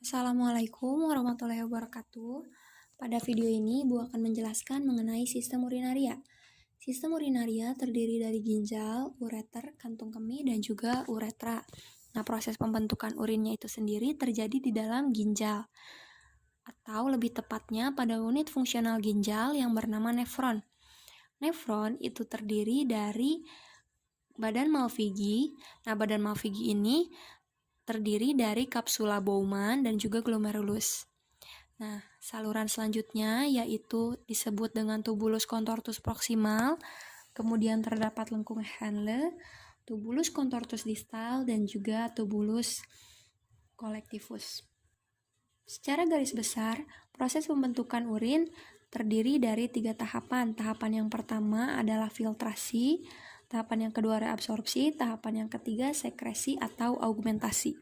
Assalamualaikum warahmatullahi wabarakatuh. Pada video ini, Bu akan menjelaskan mengenai sistem urinaria. Sistem urinaria terdiri dari ginjal, ureter, kantung kemih, dan juga uretra. Nah, proses pembentukan urinnya itu sendiri terjadi di dalam ginjal. Atau lebih tepatnya pada unit fungsional ginjal yang bernama nefron. Nefron itu terdiri dari badan Malpighi. Nah, badan Malpighi ini terdiri dari kapsula Bowman dan juga glomerulus. Nah, saluran selanjutnya yaitu disebut dengan tubulus contortus proximal, kemudian terdapat lengkung Henle, tubulus contortus distal, dan juga tubulus collectivus. Secara garis besar, proses pembentukan urin terdiri dari 3 tahapan. Tahapan yang pertama adalah filtrasi, tahapan yang kedua reabsorpsi, tahapan yang ketiga sekresi atau augmentasi.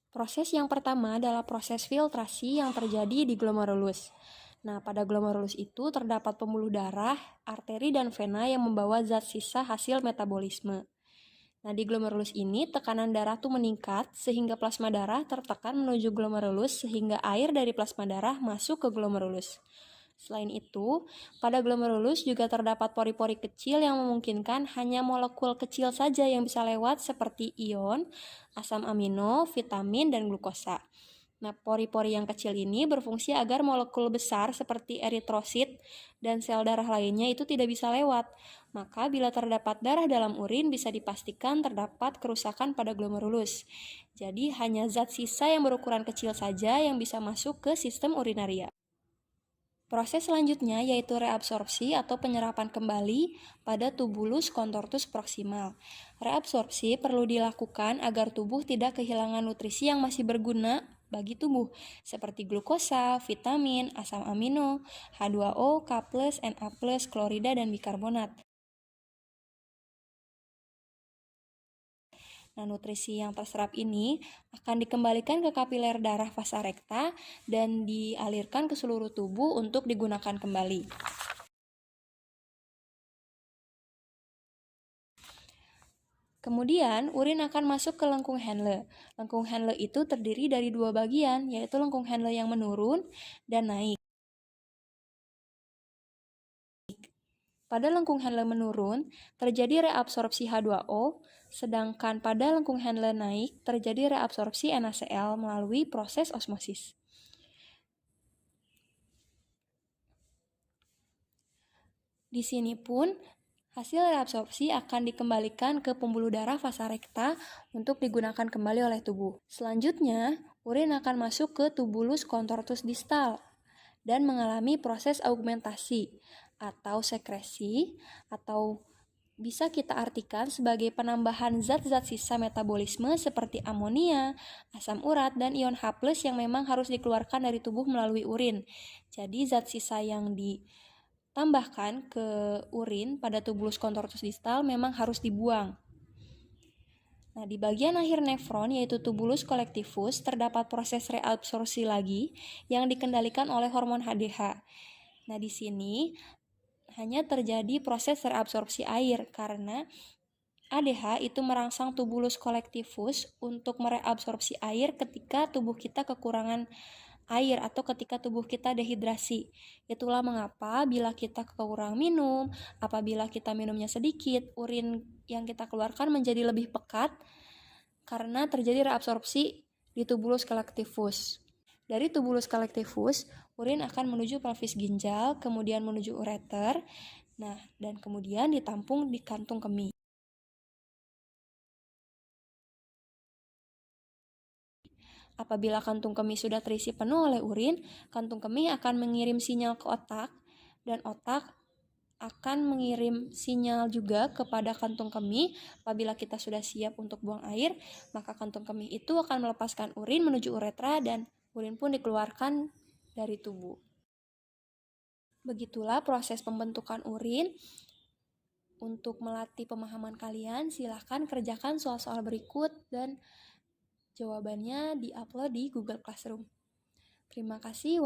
Proses yang pertama adalah proses filtrasi yang terjadi di glomerulus. Nah, pada glomerulus itu terdapat pembuluh darah, arteri, dan vena yang membawa zat sisa hasil metabolisme. Nah, di glomerulus ini tekanan darah tuh meningkat sehingga plasma darah tertekan menuju glomerulus sehingga air dari plasma darah masuk ke glomerulus. Selain itu, pada glomerulus juga terdapat pori-pori kecil yang memungkinkan hanya molekul kecil saja yang bisa lewat seperti ion, asam amino, vitamin, dan glukosa. Nah, pori-pori yang kecil ini berfungsi agar molekul besar seperti eritrosit dan sel darah lainnya itu tidak bisa lewat. Maka bila terdapat darah dalam urin bisa dipastikan terdapat kerusakan pada glomerulus. Jadi hanya zat sisa yang berukuran kecil saja yang bisa masuk ke sistem urinaria. Proses selanjutnya yaitu reabsorpsi atau penyerapan kembali pada tubulus contortus proximal. Reabsorpsi perlu dilakukan agar tubuh tidak kehilangan nutrisi yang masih berguna bagi tubuh, seperti glukosa, vitamin, asam amino, H2O, K+, Na+, klorida, dan bikarbonat. Nah, nutrisi yang terserap ini akan dikembalikan ke kapiler darah vasa recta dan dialirkan ke seluruh tubuh untuk digunakan kembali. Kemudian, urin akan masuk ke lengkung Henle. Lengkung Henle itu terdiri dari 2 bagian, yaitu lengkung Henle yang menurun dan naik. Pada lengkung Henle menurun, terjadi reabsorpsi H2O, sedangkan pada lengkung Henle naik, terjadi reabsorpsi NaCl melalui proses osmosis. Di sini pun, hasil reabsorpsi akan dikembalikan ke pembuluh darah vasa recta untuk digunakan kembali oleh tubuh. Selanjutnya, urin akan masuk ke tubulus contortus distal dan mengalami proses augmentasi atau sekresi, atau bisa kita artikan sebagai penambahan zat-zat sisa metabolisme seperti amonia, asam urat, dan ion H+ yang memang harus dikeluarkan dari tubuh melalui urin. Jadi zat sisa yang ditambahkan ke urin pada tubulus contortus distal memang harus dibuang. Nah, di bagian akhir nefron yaitu tubulus collectivus terdapat proses reabsorpsi lagi yang dikendalikan oleh hormon HDH. Nah, di sini hanya terjadi proses reabsorpsi air karena ADH itu merangsang tubulus collectivus untuk mereabsorpsi air ketika tubuh kita kekurangan air atau ketika tubuh kita dehidrasi. Itulah mengapa bila kita kurang minum, apabila kita minumnya sedikit, urin yang kita keluarkan menjadi lebih pekat karena terjadi reabsorpsi di tubulus collectivus. Dari tubulus collectivus, urin akan menuju pelvis ginjal, kemudian menuju ureter, dan kemudian ditampung di kantung kemih. Apabila kantung kemih sudah terisi penuh oleh urin, kantung kemih akan mengirim sinyal ke otak, dan otak akan mengirim sinyal juga kepada kantung kemih. Apabila kita sudah siap untuk buang air, maka kantung kemih itu akan melepaskan urin menuju uretra dan urin pun dikeluarkan dari tubuh. Begitulah proses pembentukan urin. Untuk melatih pemahaman kalian, silahkan kerjakan soal-soal berikut dan jawabannya di-upload di Google Classroom. Terima kasih.